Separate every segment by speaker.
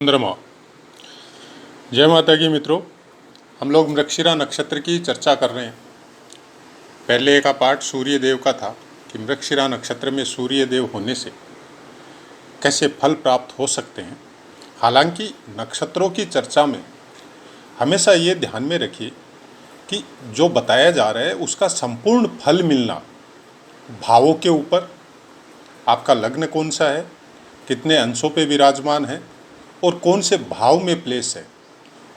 Speaker 1: चंद्रमा। जय माता की मित्रों, हम लोग मृगशिरा नक्षत्र की चर्चा कर रहे हैं। पहले का पाठ सूर्य देव का था कि मृगशिरा नक्षत्र में सूर्य देव होने से कैसे फल प्राप्त हो सकते हैं। हालांकि नक्षत्रों की चर्चा में हमेशा ये ध्यान में रखिए कि जो बताया जा रहा है उसका संपूर्ण फल मिलना भावों के ऊपर, आपका लग्न कौन सा है, कितने अंशों पे विराजमान है और कौन से भाव में प्लेस है,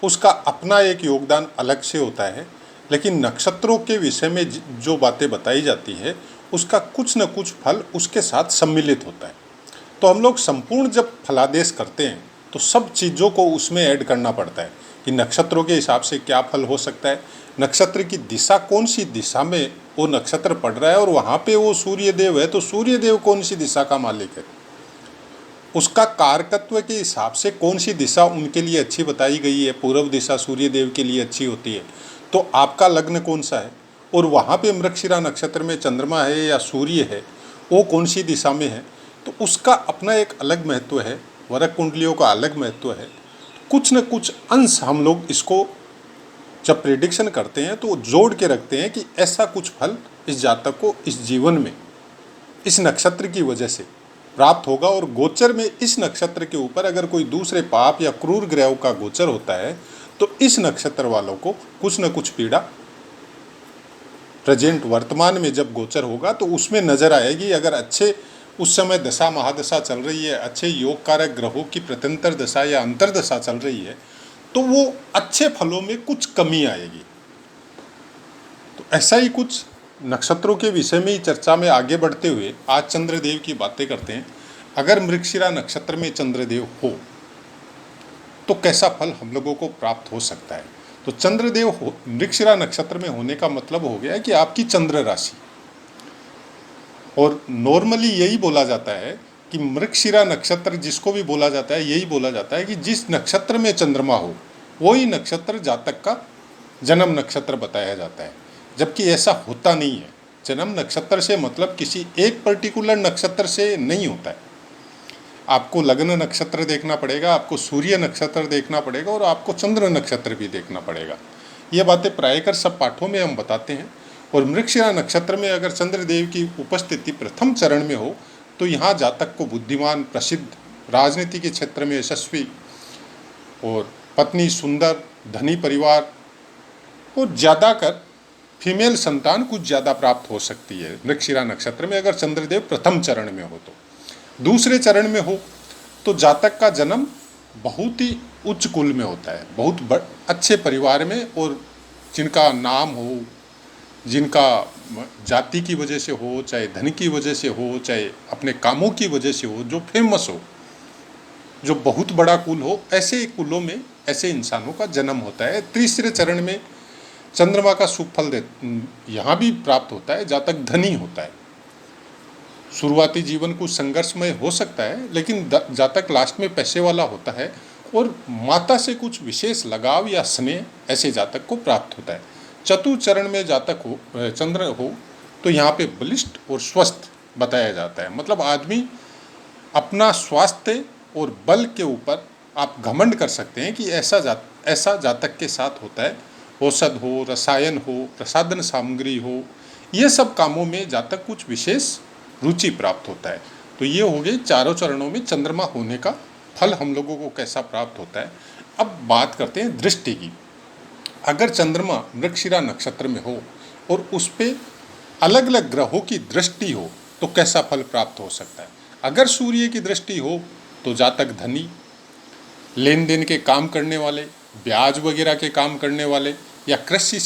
Speaker 1: उसका अपना एक योगदान अलग से होता है। लेकिन नक्षत्रों के विषय में जो बातें बताई जाती है उसका कुछ न कुछ फल उसके साथ सम्मिलित होता है। तो हम लोग संपूर्ण जब फलादेश करते हैं तो सब चीज़ों को उसमें ऐड करना पड़ता है कि नक्षत्रों के हिसाब से क्या फल हो सकता है, नक्षत्र की दिशा कौन सी दिशा में वो नक्षत्र पड़ रहा है और वहाँ पे वो सूर्य देव है तो सूर्य देव कौन सी दिशा का मालिक है, उसका कारकत्व के हिसाब से कौन सी दिशा उनके लिए अच्छी बताई गई है। पूर्व दिशा सूर्य देव के लिए अच्छी होती है, तो आपका लग्न कौन सा है और वहाँ पे मृगशिरा नक्षत्र में चंद्रमा है या सूर्य है, वो कौन सी दिशा में है, तो उसका अपना एक अलग महत्व है। वरक कुंडलियों का अलग महत्व है। कुछ न कुछ अंश हम लोग इसको जब प्रेडिक्शन करते हैं तो जोड़ के रखते हैं कि ऐसा कुछ फल इस जातक को इस जीवन में इस नक्षत्र की वजह से प्राप्त होगा। और गोचर में इस नक्षत्र के ऊपर अगर कोई दूसरे पाप या क्रूर ग्रह का गोचर होता है तो इस नक्षत्र वालों को कुछ न कुछ पीड़ा प्रेजेंट वर्तमान में जब गोचर होगा तो उसमें नजर आएगी। अगर अच्छे उस समय दशा महादशा चल रही है, अच्छे योग कारक ग्रहों की प्रत्यंतर दशा या अंतरदशा चल रही है, तो वो अच्छे फलों में कुछ कमी आएगी। तो ऐसा ही कुछ नक्षत्रों के विषय में ही चर्चा में आगे बढ़ते हुए आज चंद्रदेव की बातें करते हैं। अगर मृगशिरा नक्षत्र में चंद्रदेव हो तो कैसा फल हम लोगों को प्राप्त हो सकता है। तो चंद्रदेव हो मृगशिरा नक्षत्र में होने का मतलब हो गया कि आपकी चंद्र राशि, और नॉर्मली यही बोला जाता है कि मृगशिरा नक्षत्र जिसको भी बोला जाता है यही बोला जाता है कि जिस नक्षत्र में चंद्रमा हो वही नक्षत्र जातक का जन्म नक्षत्र बताया जाता है, जबकि ऐसा होता नहीं है। जन्म नक्षत्र से मतलब किसी एक पर्टिकुलर नक्षत्र से नहीं होता है। आपको लग्न नक्षत्र देखना पड़ेगा, आपको सूर्य नक्षत्र देखना पड़ेगा और आपको चंद्र नक्षत्र भी देखना पड़ेगा। ये बातें प्रायकर सब पाठों में हम बताते हैं। और मृगशिरा नक्षत्र में अगर चंद्रदेव की उपस्थिति प्रथम चरण में हो तो यहाँ जातक को बुद्धिमान, प्रसिद्ध, राजनीति के क्षेत्र में यशस्वी और पत्नी सुंदर, धनी परिवार और ज़्यादा कर फीमेल संतान कुछ ज़्यादा प्राप्त हो सकती है मृगशिरा नक्षत्र में अगर चंद्रदेव प्रथम चरण में हो। तो दूसरे चरण में हो तो जातक का जन्म बहुत ही उच्च कुल में होता है, बहुत अच्छे परिवार में, और जिनका नाम हो, जिनका जाति की वजह से हो, चाहे धन की वजह से हो, चाहे अपने कामों की वजह से हो, जो फेमस हो, जो बहुत बड़ा कुल हो, ऐसे कुलों में ऐसे इंसानों का जन्म होता है। तीसरे चरण में चंद्रमा का सुफल यहाँ भी प्राप्त होता है, जातक धनी होता है। शुरुआती जीवन कुछ संघर्षमय हो सकता है लेकिन जातक लास्ट में पैसे वाला होता है और माता से कुछ विशेष लगाव या स्नेह ऐसे जातक को प्राप्त होता है। चतुर्थ चरण में जातक हो, चंद्र हो, तो यहाँ पे बलिष्ठ और स्वस्थ बताया जाता है। मतलब आदमी अपना स्वास्थ्य और बल के ऊपर आप घमंड कर सकते हैं कि ऐसा जातक के साथ होता है। औषध हो, रसायन हो, प्रसाधन सामग्री हो, ये सब कामों में जातक कुछ विशेष रुचि प्राप्त होता है। तो ये हो गए चारों चरणों में चंद्रमा होने का फल हम लोगों को कैसा प्राप्त होता है। अब बात करते हैं दृष्टि की। अगर चंद्रमा मृगशिरा नक्षत्र में हो और उस पर अलग अलग ग्रहों की दृष्टि हो तो कैसा फल प्राप्त हो सकता है। अगर सूर्य की दृष्टि हो तो जातक धनी, लेन देन के काम करने वाले, ब्याज वगैरह के काम करने वाले, या कृषि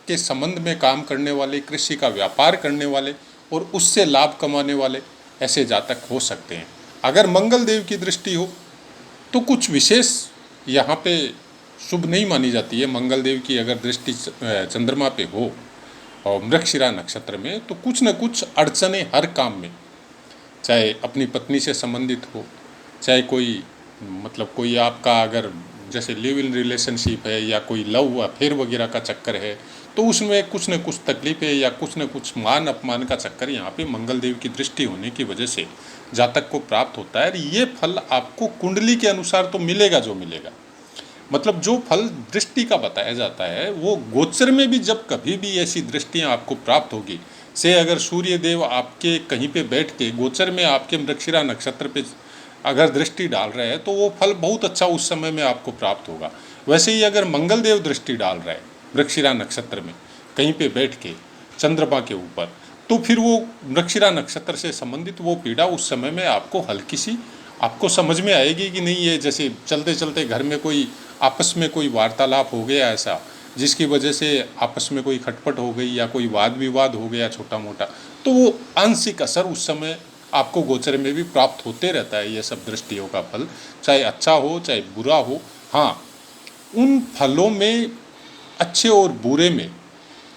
Speaker 1: के संबंध में काम करने वाले, कृषि का व्यापार करने वाले और उससे लाभ कमाने वाले, ऐसे जातक हो सकते हैं। अगर मंगल देव की दृष्टि हो तो कुछ विशेष यहाँ पे शुभ नहीं मानी जाती है। मंगल देव की अगर दृष्टि चंद्रमा पे हो और मृगशिरा नक्षत्र में तो कुछ न कुछ अड़चने हर काम में, चाहे अपनी पत्नी से संबंधित हो, चाहे कोई आपका अगर जैसे लिव इन रिलेशनशिप है या कोई लव अफेयर वगैरह का चक्कर है तो उसमें कुछ न कुछ तकलीफें या कुछ न कुछ मान अपमान का चक्कर यहाँ पे मंगल देव की दृष्टि होने की वजह से जातक को प्राप्त होता है। और ये फल आपको कुंडली के अनुसार तो मिलेगा जो मिलेगा, मतलब जो फल दृष्टि का बताया जाता है वो गोचर में भी जब कभी भी ऐसी दृष्टियाँ आपको प्राप्त होगी, से अगर सूर्य देव आपके कहीं पे बैठ के गोचर में आपके मृगशिरा नक्षत्र पे अगर दृष्टि डाल रहे हैं तो वो फल बहुत अच्छा उस समय में आपको प्राप्त होगा। वैसे ही अगर मंगल देव दृष्टि डाल रहे हैं मृगशिरा नक्षत्र में कहीं पे बैठ के चंद्रमा के ऊपर, तो फिर वो मृगशिरा नक्षत्र से संबंधित वो पीड़ा उस समय में आपको हल्की सी आपको समझ में आएगी कि नहीं, ये जैसे चलते चलते घर में कोई आपस में कोई वार्तालाप हो गया ऐसा जिसकी वजह से आपस में कोई खटपट हो गई या कोई वाद विवाद हो गया छोटा मोटा, तो वो आंशिक असर उस समय आपको गोचर में भी प्राप्त होते रहता है। ये सब दृष्टियों का फल चाहे अच्छा हो चाहे बुरा हो, हाँ उन फलों में अच्छे और बुरे में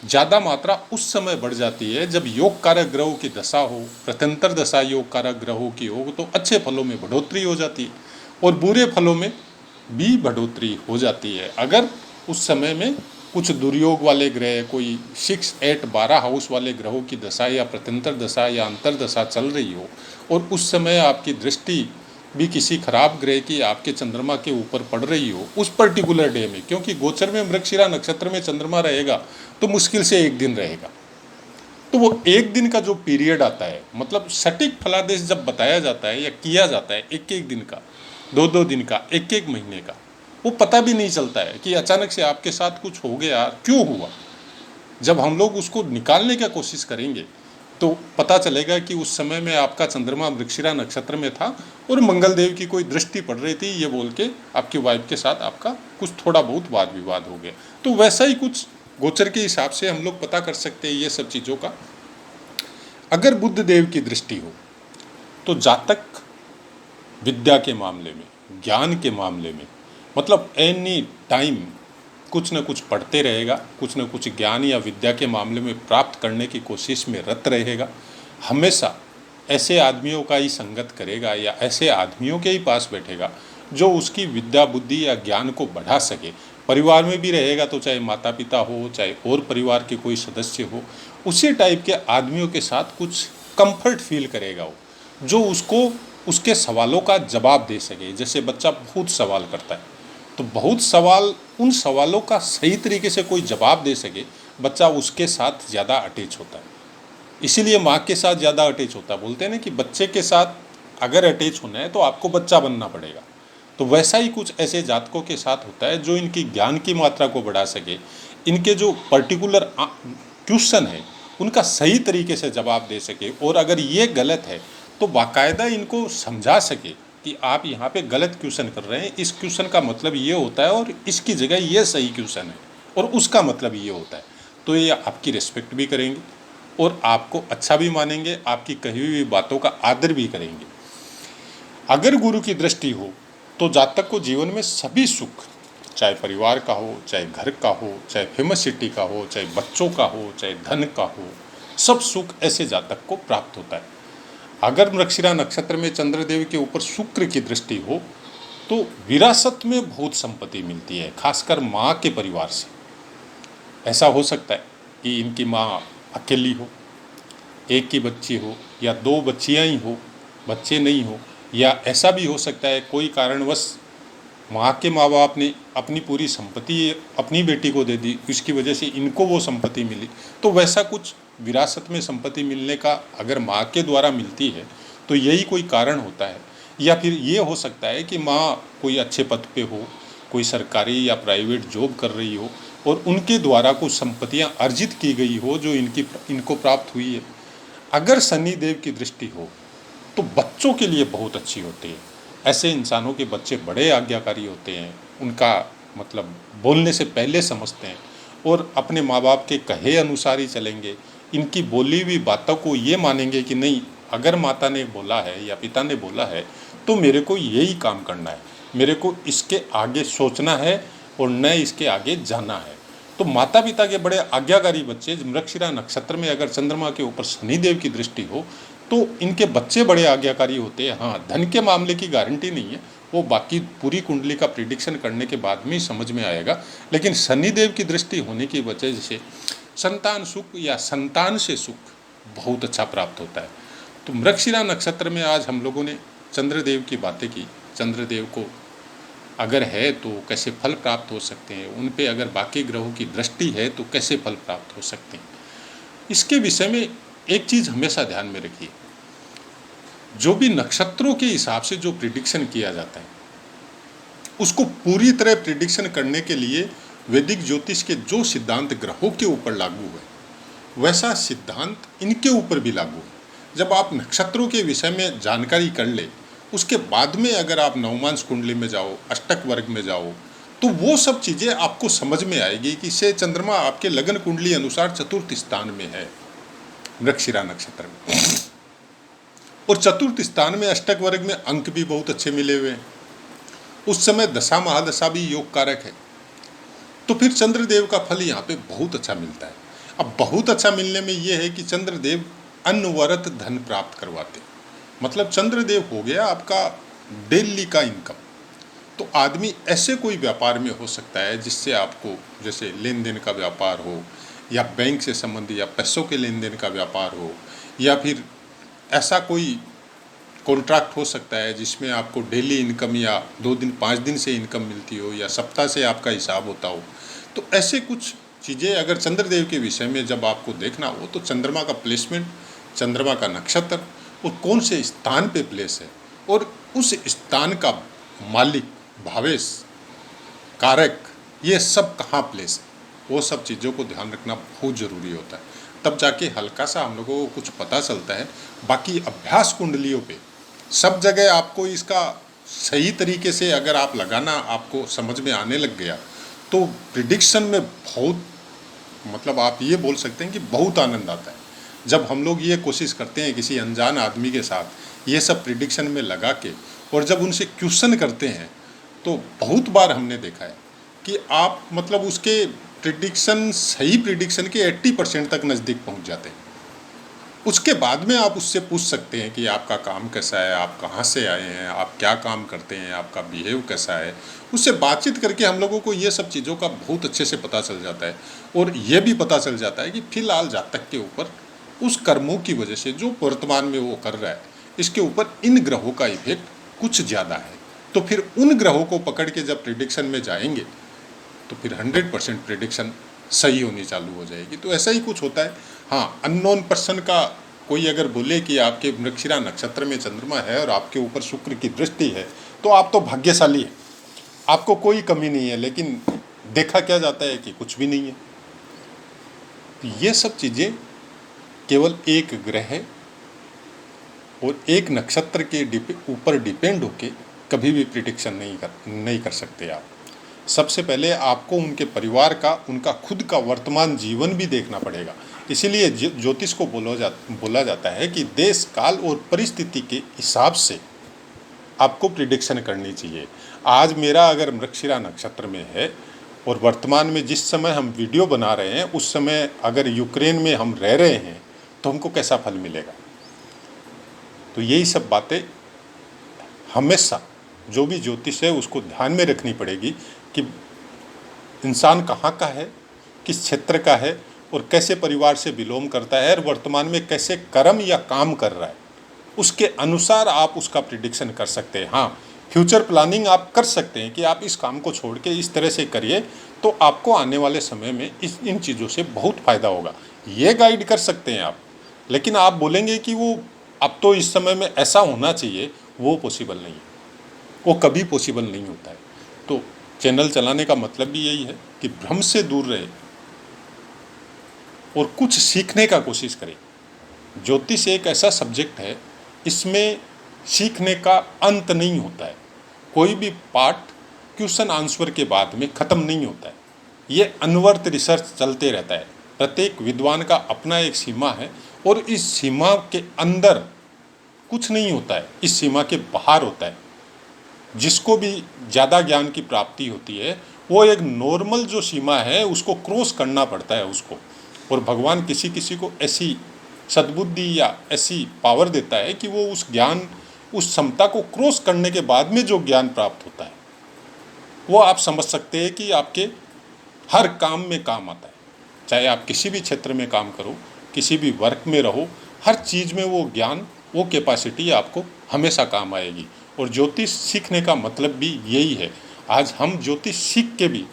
Speaker 1: ज़्यादा मात्रा उस समय बढ़ जाती है जब योग कारक ग्रहों की दशा हो, प्रत्यंतर दशा योग कारक ग्रहों की हो तो अच्छे फलों में बढ़ोतरी हो जाती है और बुरे फलों में भी बढ़ोतरी हो जाती है। अगर उस समय में कुछ दुर्योग वाले ग्रह, कोई 6, 8, 12 हाउस वाले ग्रहों की दशा या प्रत्यंतर दशा या अंतर दशा चल रही हो और उस समय आपकी दृष्टि भी किसी खराब ग्रह की आपके चंद्रमा के ऊपर पड़ रही हो उस पर्टिकुलर डे में, क्योंकि गोचर में मृगशिरा नक्षत्र में चंद्रमा रहेगा तो मुश्किल से एक दिन रहेगा, तो वो एक दिन का जो पीरियड आता है, मतलब सटीक फलादेश जब बताया जाता है या किया जाता है एक एक दिन का, दो दो दिन का, एक एक महीने का, वो पता भी नहीं चलता है कि अचानक से आपके साथ कुछ हो गया, क्यों हुआ। जब हम लोग उसको निकालने की कोशिश करेंगे तो पता चलेगा कि उस समय में आपका चंद्रमा मृगशिरा नक्षत्र में था और मंगल देव की कोई दृष्टि पड़ रही थी, ये बोल के आपकी वाइफ के साथ आपका कुछ थोड़ा बहुत वाद विवाद हो गया। तो वैसा ही कुछ गोचर के हिसाब से हम लोग पता कर सकते हैं ये सब चीज़ों का। अगर बुध देव की दृष्टि हो तो जातक विद्या के मामले में, ज्ञान के मामले में, मतलब एनी टाइम कुछ न कुछ पढ़ते रहेगा, कुछ न कुछ ज्ञान या विद्या के मामले में प्राप्त करने की कोशिश में रत रहेगा, हमेशा ऐसे आदमियों का ही संगत करेगा या ऐसे आदमियों के ही पास बैठेगा जो उसकी विद्या बुद्धि या ज्ञान को बढ़ा सके। परिवार में भी रहेगा तो चाहे माता पिता हो चाहे और परिवार के कोई सदस्य हो, उसी टाइप के आदमियों के साथ कुछ कंफर्ट फील करेगा वो, जो उसको उसके सवालों का जवाब दे सके। जैसे बच्चा बहुत सवाल करता है तो बहुत सवाल, उन सवालों का सही तरीके से कोई जवाब दे सके, बच्चा उसके साथ ज़्यादा अटैच होता है, इसीलिए माँ के साथ ज़्यादा अटैच होता है। बोलते हैं ना कि बच्चे के साथ अगर अटैच होना है तो आपको बच्चा बनना पड़ेगा, तो वैसा ही कुछ ऐसे जातकों के साथ होता है जो इनकी ज्ञान की मात्रा को बढ़ा सके, इनके जो पर्टिकुलर क्वेश्चन है उनका सही तरीके से जवाब दे सके, और अगर ये गलत है तो बाकायदा इनको समझा सके कि आप यहाँ पे गलत क्वेश्चन कर रहे हैं, इस क्वेश्चन का मतलब ये होता है और इसकी जगह ये सही क्वेश्चन है और उसका मतलब ये होता है। तो ये आपकी रिस्पेक्ट भी करेंगे और आपको अच्छा भी मानेंगे, आपकी कही हुई बातों का आदर भी करेंगे। अगर गुरु की दृष्टि हो तो जातक को जीवन में सभी सुख, चाहे परिवार का हो, चाहे घर का हो, चाहे फेमस सिटी का हो, चाहे बच्चों का हो, चाहे धन का हो, सब सुख ऐसे जातक को प्राप्त होता है। अगर मृगशिरा नक्षत्र में चंद्रदेव के ऊपर शुक्र की दृष्टि हो तो विरासत में बहुत संपत्ति मिलती है, खासकर माँ के परिवार से। ऐसा हो सकता है कि इनकी माँ अकेली हो, एक ही बच्ची हो या दो बच्चियाँ ही हो, बच्चे नहीं हो, या ऐसा भी हो सकता है कोई कारणवश माँ के माँ बाप ने अपनी पूरी संपत्ति अपनी बेटी को दे दी, इसकी वजह से इनको वो संपत्ति मिली। तो वैसा कुछ विरासत में संपत्ति मिलने का अगर माँ के द्वारा मिलती है तो यही कोई कारण होता है। या फिर ये हो सकता है कि माँ कोई अच्छे पद पे हो, कोई सरकारी या प्राइवेट जॉब कर रही हो और उनके द्वारा कुछ संपत्तियाँ अर्जित की गई हो जो इनको प्राप्त हुई है। अगर शनि देव की दृष्टि हो तो बच्चों के लिए बहुत अच्छी होती है। ऐसे इंसानों के बच्चे बड़े आज्ञाकारी होते हैं, उनका मतलब बोलने से पहले समझते हैं और अपने माँ बाप के कहे अनुसार ही चलेंगे। इनकी बोली हुई बातों को ये मानेंगे कि नहीं, अगर माता ने बोला है या पिता ने बोला है तो मेरे को यही काम करना है, मेरे को इसके आगे सोचना है और न इसके आगे जाना है। तो माता पिता के बड़े आज्ञाकारी बच्चे, मृगशिरा नक्षत्र में अगर चंद्रमा के ऊपर शनिदेव की दृष्टि हो तो इनके बच्चे बड़े आज्ञाकारी होते हैं। हाँ, धन के मामले की गारंटी नहीं है, वो बाकी पूरी कुंडली का प्रिडिक्शन करने के बाद में ही समझ में आएगा। लेकिन शनिदेव की दृष्टि होने की वजह से संतान सुख या संतान से सुख बहुत अच्छा प्राप्त होता है। तो मृगशिरा नक्षत्र में आज हम लोगों ने चंद्रदेव की बातें की। चंद्रदेव को अगर है तो कैसे फल प्राप्त हो सकते हैं, उन पे अगर बाकी ग्रहों की दृष्टि है तो कैसे फल प्राप्त हो सकते हैं। इसके विषय में एक चीज़ हमेशा ध्यान में रखिए, जो भी नक्षत्रों के हिसाब से जो प्रिडिक्शन किया जाता है उसको पूरी तरह प्रिडिक्शन करने के लिए वैदिक ज्योतिष के जो सिद्धांत ग्रहों के ऊपर लागू है वैसा सिद्धांत इनके ऊपर भी लागू है। जब आप नक्षत्रों के विषय में जानकारी कर ले, उसके बाद में अगर आप नवमांश कुंडली में जाओ, अष्टक वर्ग में जाओ, तो वो सब चीज़ें आपको समझ में आएगी कि से चंद्रमा आपके लगन कुंडली अनुसार चतुर्थ स्थान में है मृगशिरा नक्षत्र में, और चतुर्थ स्थान में अष्टक वर्ग में अंक भी बहुत अच्छे मिले हुए हैं। उस समय दशा महादशा भी योग कारक है, तो फिर चंद्रदेव का फल यहाँ पे बहुत अच्छा मिलता है। अब बहुत अच्छा मिलने में ये है कि चंद्रदेव अनवरत धन प्राप्त करवाते, मतलब चंद्रदेव हो गया आपका डेली का इनकम। तो आदमी ऐसे कोई व्यापार में हो सकता है जिससे आपको, जैसे लेन देन का व्यापार हो, या बैंक से संबंधित या पैसों के लेन देन का व्यापार हो, या फिर ऐसा कोई कॉन्ट्रैक्ट हो सकता है जिसमें आपको डेली इनकम या 2 दिन 5 दिन से इनकम मिलती हो, या सप्ताह से आपका हिसाब होता हो। तो ऐसे कुछ चीज़ें अगर चंद्रदेव के विषय में जब आपको देखना हो तो चंद्रमा का प्लेसमेंट, चंद्रमा का नक्षत्र और कौन से स्थान पे प्लेस है, और उस स्थान का मालिक, भावेश, कारक, ये सब कहाँ प्लेस है, वो सब चीज़ों को ध्यान रखना बहुत ज़रूरी होता है। तब जाके हल्का सा हम लोगों को कुछ पता चलता है। बाकी अभ्यास कुंडलियों पे सब जगह आपको इसका सही तरीके से अगर आप लगाना आपको समझ में आने लग गया तो प्रिडिक्शन में बहुत, मतलब आप ये बोल सकते हैं कि बहुत आनंद आता है। जब हम लोग ये कोशिश करते हैं किसी अनजान आदमी के साथ ये सब प्रिडिक्शन में लगा के, और जब उनसे क्वेश्चन करते हैं तो बहुत बार हमने देखा है कि आप मतलब उसके प्रिडिक्शन, सही प्रिडिक्शन के 80% तक नज़दीक पहुंच जाते हैं। उसके बाद में आप उससे पूछ सकते हैं कि आपका काम कैसा है, आप कहाँ से आए हैं, आप क्या काम करते हैं, आपका बिहेव कैसा है। उससे बातचीत करके हम लोगों को ये सब चीज़ों का बहुत अच्छे से पता चल जाता है, और ये भी पता चल जाता है कि फिलहाल जातक के ऊपर उस कर्मों की वजह से जो वर्तमान में वो कर रहा है, इसके ऊपर इन ग्रहों का इफेक्ट कुछ ज़्यादा है। तो फिर उन ग्रहों को पकड़ के जब प्रिडिक्शन में जाएंगे तो फिर 100% प्रिडिक्शन सही होनी चालू हो जाएगी। तो ऐसा ही कुछ होता है। हाँ, अननोन पर्सन का कोई अगर बोले कि आपके मृगशिरा नक्षत्र में चंद्रमा है और आपके ऊपर शुक्र की दृष्टि है तो आप तो भाग्यशाली है, आपको कोई कमी नहीं है, लेकिन देखा क्या जाता है कि कुछ भी नहीं है। तो ये सब चीज़ें केवल एक ग्रह है और एक नक्षत्र के ऊपर डिपेंड होके कभी भी प्रिडिक्शन नहीं कर सकते आप। सबसे पहले आपको उनके परिवार का, उनका खुद का वर्तमान जीवन भी देखना पड़ेगा। इसीलिए ज्योतिष को बोला जाता है कि देश, काल और परिस्थिति के हिसाब से आपको प्रिडिक्शन करनी चाहिए। आज मेरा अगर मृगशिरा नक्षत्र में है और वर्तमान में जिस समय हम वीडियो बना रहे हैं उस समय अगर यूक्रेन में हम रह रहे हैं तो हमको कैसा फल मिलेगा। तो यही सब बातें हमेशा जो भी ज्योतिष है उसको ध्यान में रखनी पड़ेगी कि इंसान कहाँ का है, किस क्षेत्र का है और कैसे परिवार से बिलोंग करता है और वर्तमान में कैसे कर्म या काम कर रहा है, उसके अनुसार आप उसका प्रिडिक्शन कर सकते हैं। हाँ, फ्यूचर प्लानिंग आप कर सकते हैं कि आप इस काम को छोड़ के इस तरह से करिए तो आपको आने वाले समय में इन चीज़ों से बहुत फ़ायदा होगा, ये गाइड कर सकते हैं आप। लेकिन आप बोलेंगे कि वो अब तो इस समय में ऐसा होना चाहिए, वो पॉसिबल नहीं है, वो कभी पॉसिबल नहीं होता है। तो चैनल चलाने का मतलब भी यही है कि भ्रम से दूर रहे और कुछ सीखने का कोशिश करें। ज्योतिष एक ऐसा सब्जेक्ट है, इसमें सीखने का अंत नहीं होता है। कोई भी पार्ट क्वेश्चन आंसर के बाद में ख़त्म नहीं होता है, ये अनवर्त रिसर्च चलते रहता है। प्रत्येक विद्वान का अपना एक सीमा है और इस सीमा के अंदर कुछ नहीं होता है, इस सीमा के बाहर होता है। जिसको भी ज़्यादा ज्ञान की प्राप्ति होती है वो एक नॉर्मल जो सीमा है उसको क्रॉस करना पड़ता है उसको, और भगवान किसी किसी को ऐसी सद्बुद्धि या ऐसी पावर देता है कि वो उस ज्ञान उस क्षमता को क्रॉस करने के बाद में जो ज्ञान प्राप्त होता है वो आप समझ सकते हैं कि आपके हर काम में काम आता है। चाहे आप किसी भी क्षेत्र में काम करो, किसी भी वर्क में रहो, हर चीज़ में वो ज्ञान, वो कैपेसिटी आपको हमेशा काम आएगी। और ज्योतिष सीखने का मतलब भी यही है। आज हम ज्योतिष सीख के भी,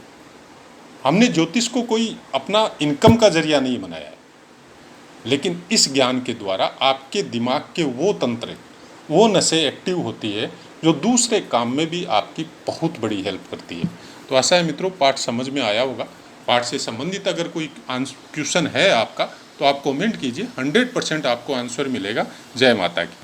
Speaker 1: हमने ज्योतिष को कोई अपना इनकम का जरिया नहीं बनाया है, लेकिन इस ज्ञान के द्वारा आपके दिमाग के वो तंत्र, वो नसें एक्टिव होती है जो दूसरे काम में भी आपकी बहुत बड़ी हेल्प करती है। तो ऐसा है मित्रों, पाठ समझ में आया होगा। पाठ से संबंधित अगर कोई क्वेश्चन है आपका तो आप कमेंट कीजिए, 100% आपको आंसर मिलेगा। जय माता की।